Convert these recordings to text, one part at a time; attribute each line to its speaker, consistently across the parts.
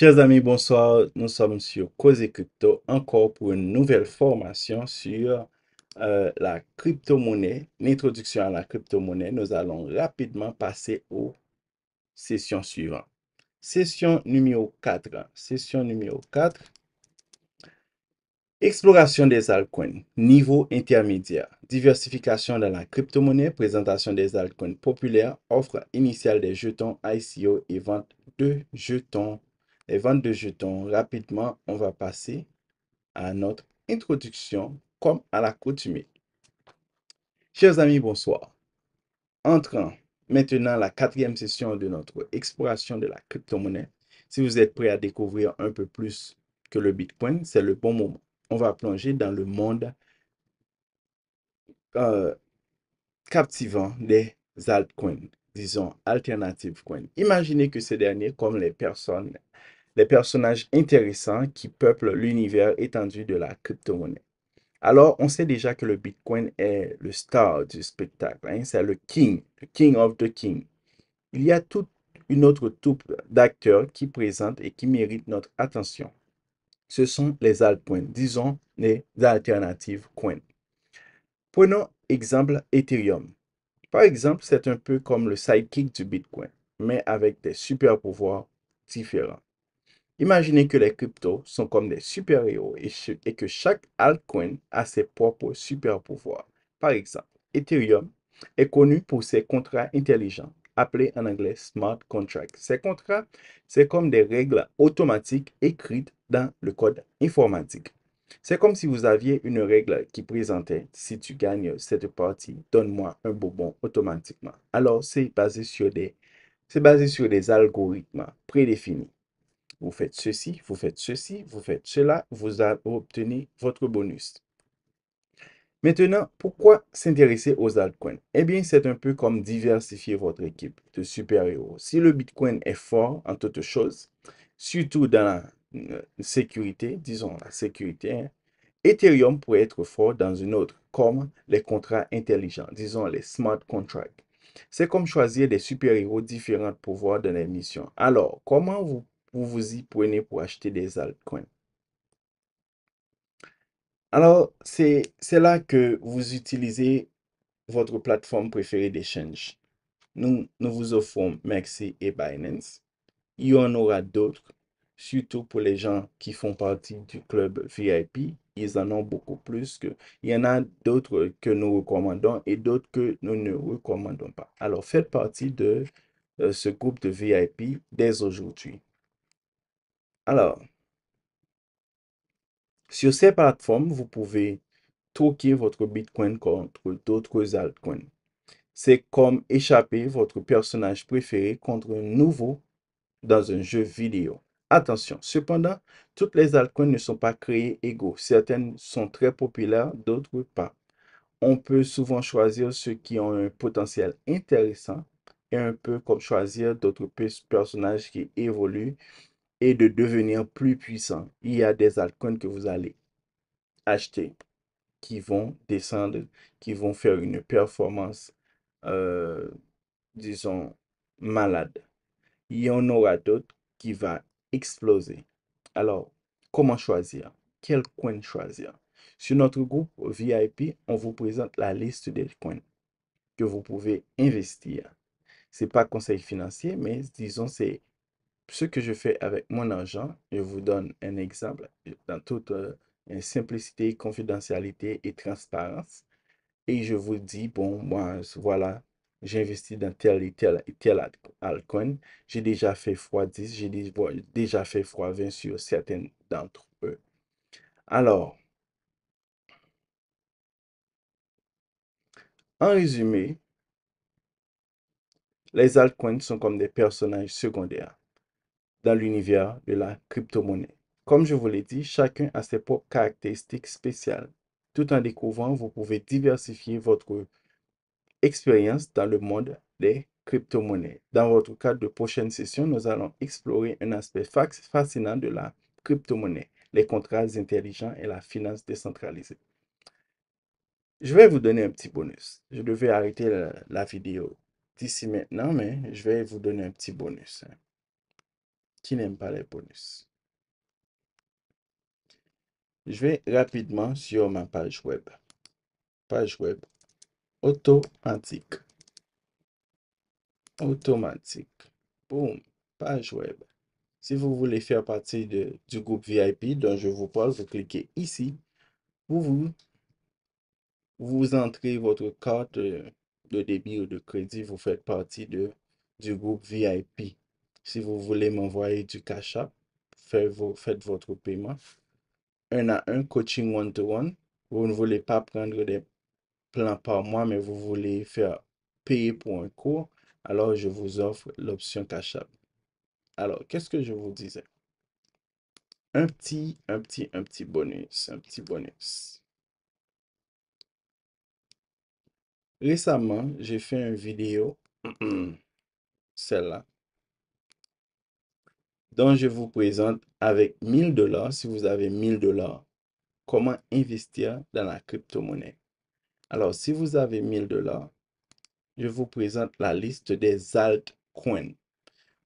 Speaker 1: Chers amis, bonsoir. Nous sommes sur Cause et Crypto, encore pour une nouvelle formation sur la crypto-monnaie, l'introduction à la crypto-monnaie. Nous allons rapidement passer aux sessions suivantes. Session numéro 4. Session numéro 4. Exploration des altcoins, niveau intermédiaire, diversification dans la crypto-monnaie, présentation des altcoins populaires, offre initiale des jetons ICO et vente de jetons. Les ventes de jetons, rapidement, on va passer à notre introduction comme à l'accoutumée. Chers amis, bonsoir. Entrant maintenant la quatrième session de notre exploration de la crypto-monnaie. Si vous êtes prêt à découvrir un peu plus que le Bitcoin, c'est le bon moment. On va plonger dans le monde euh, captivant des altcoins, disons alternative coins. Imaginez que ces derniers, comme les personnages intéressants qui peuplent l'univers étendu de la crypto-monnaie. Alors, on sait déjà que le Bitcoin est le star du spectacle, hein, c'est le king of the king. Il y a toute une autre troupe d'acteurs qui présentent et qui méritent notre attention. Ce sont les altcoins, disons les alternatives coins. Prenons exemple Ethereum. Par exemple, c'est un peu comme le sidekick du Bitcoin, mais avec des super pouvoirs différents. Imaginez que les cryptos sont comme des super-héros et que chaque altcoin a ses propres super-pouvoirs. Par exemple, Ethereum est connu pour ses contrats intelligents, appelés en anglais smart contracts. Ces contrats, c'est comme des règles automatiques écrites dans le code informatique. C'est comme si vous aviez une règle qui présentait, si tu gagnes cette partie, donne-moi un bonbon automatiquement. Alors, c'est basé sur des algorithmes prédéfinis. Vous faites ceci, vous faites ceci, vous faites cela, vous obtenez votre bonus. Maintenant, pourquoi s'intéresser aux altcoins? Eh bien, c'est un peu comme diversifier votre équipe de super-héros. Si le Bitcoin est fort en toutes choses, surtout dans la sécurité, disons la sécurité, hein, Ethereum pourrait être fort dans une autre, comme les contrats intelligents, disons les smart contracts. C'est comme choisir des super-héros différents pour pouvoirs dans les missions. Alors, comment vous y prenez pour acheter des altcoins? Alors, c'est là que vous utilisez votre plateforme préférée d'échange. Nous vous offrons Maxi et Binance. Il y en aura d'autres, surtout pour les gens qui font partie du club VIP. Ils en ont beaucoup plus que. Il y en a d'autres que nous recommandons et d'autres que nous ne recommandons pas. Alors, faites partie de ce groupe de VIP dès aujourd'hui. Alors, sur ces plateformes, vous pouvez troquer votre Bitcoin contre d'autres altcoins. C'est comme échapper votre personnage préféré contre un nouveau dans un jeu vidéo. Attention, cependant, toutes les altcoins ne sont pas créées égaux. Certaines sont très populaires, d'autres pas. On peut souvent choisir ceux qui ont un potentiel intéressant et un peu comme choisir d'autres personnages qui évoluent et de devenir plus puissants. Il y a des altcoins que vous allez acheter qui vont descendre, qui vont faire une performance, euh, disons, malade. Il y en aura d'autres qui vont exploser. Alors, comment choisir? Quel coin choisir? Sur notre groupe VIP, on vous présente la liste des coins que vous pouvez investir. Ce n'est pas conseil financier, mais disons, c'est ce que je fais avec mon argent. Je vous donne un exemple dans toute simplicité, confidentialité et transparence. Et je vous dis, bon, moi, voilà, j'ai investi dans tel et tel altcoin. J'ai déjà fait x10, j'ai déjà fait x20 sur certains d'entre eux. Alors, en résumé, les altcoins sont comme des personnages secondaires dans l'univers de la crypto-monnaie. Comme je vous l'ai dit, chacun a ses propres caractéristiques spéciales. Tout en découvrant, vous pouvez diversifier votre expérience dans le monde des crypto-monnaies. Dans votre cadre de prochaine session, nous allons explorer un aspect fascinant de la crypto-monnaie, les contrats intelligents et la finance décentralisée. Je vais vous donner un petit bonus. Je devais arrêter la vidéo d'ici maintenant, mais je vais vous donner un petit bonus. qui n'aime pas les bonus. Je vais rapidement sur ma page web. Page web automatique. Automatique. Boum. Page web. Si vous voulez faire partie du groupe VIP dont je vous parle, vous cliquez ici. Vous entrez votre carte de débit ou de crédit. Vous faites partie du groupe VIP. Si vous voulez m'envoyer du Cash App, faites votre paiement. 1 à 1, coaching one-to-one. Vous ne voulez pas prendre des plans par mois, mais vous voulez faire payer pour un cours. Alors, je vous offre l'option Cash App. Alors, qu'est-ce que je vous disais? Un petit bonus. Un petit bonus. Récemment, j'ai fait une vidéo, celle-là, dont je vous présente avec 1000 $, si vous avez 1000 $, comment investir dans la crypto-monnaie. Alors, si vous avez 1000 $, je vous présente la liste des altcoins.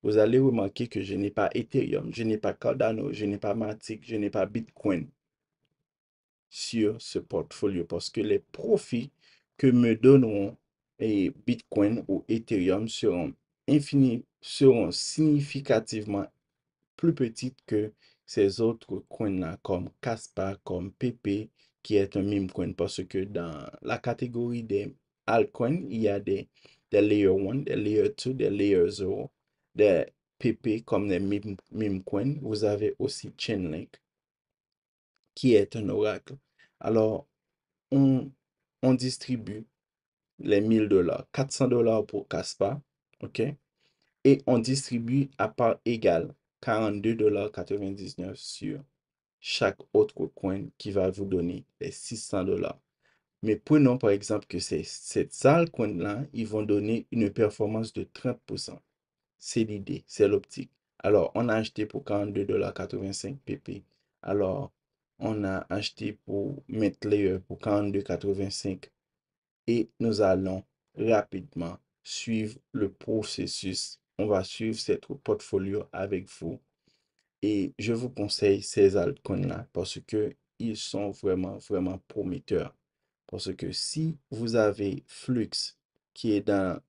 Speaker 1: Vous allez remarquer que je n'ai pas Ethereum, je n'ai pas Cardano, je n'ai pas Matic, je n'ai pas Bitcoin sur ce portfolio parce que les profits que me donneront Bitcoin ou Ethereum seront significativement plus petites que ces autres coins-là, comme Caspa, comme PP, qui est un meme coin, parce que dans la catégorie des altcoins, il y a des layer 1, des layer 2, des layer 0, des PP comme des meme coins. Vous avez aussi Chainlink, qui est un oracle. Alors, on, on distribue les 1000 $, 400 $ pour Caspa, ok? Et on distribue à part égale 42,99 $ sur chaque autre coin qui va vous donner les 600 $. Mais prenons par exemple que cette salle coin-là, ils vont donner une performance de 30%. C'est l'idée, c'est l'optique. Alors, on a acheté pour 42,85 $ PP. Alors, on a acheté pour mettre layer pour 42,85 $ et nous allons rapidement suivre le processus. On va suivre cette portfolio avec vous et je vous conseille ces altcoins-là parce que ils sont vraiment prometteurs. Parce que si vous avez Flux qui est dans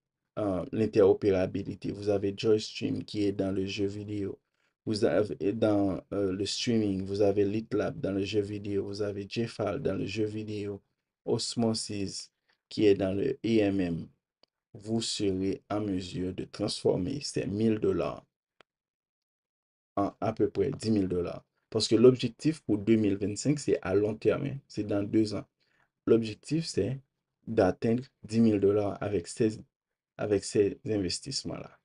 Speaker 1: l'interopérabilité, vous avez Joystream qui est dans le jeu vidéo, vous avez dans le streaming, vous avez LitLab dans le jeu vidéo, vous avez JFAL dans le jeu vidéo, Osmosis qui est dans le AMM, vous serez en mesure de transformer ces 1000 $ en à peu près 10 000 $. Parce que l'objectif pour 2025, c'est à long terme, hein. C'est dans 2 ans. L'objectif, c'est d'atteindre 10 000 $ avec ces investissements-là.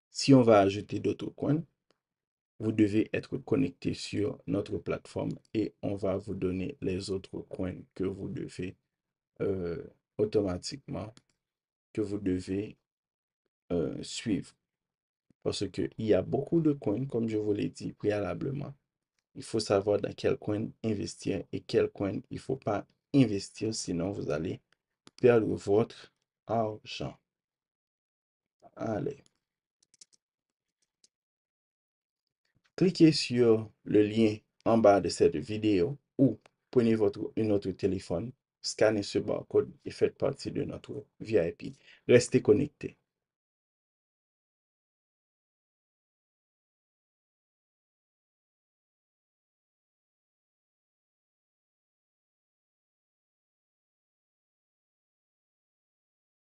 Speaker 1: Si on va ajouter d'autres coins, vous devez être connecté sur notre plateforme et on va vous donner les autres coins que vous devez automatiquement, que vous devez suivre. Parce qu'il y a beaucoup de coins, comme je vous l'ai dit préalablement. Il faut savoir dans quel coin investir et quel coin il ne faut pas investir, sinon vous allez perdre votre argent. Allez. Cliquez sur le lien en bas de cette vidéo ou prenez une autre téléphone, scannez ce barcode et faites partie de notre VIP. Restez connectés.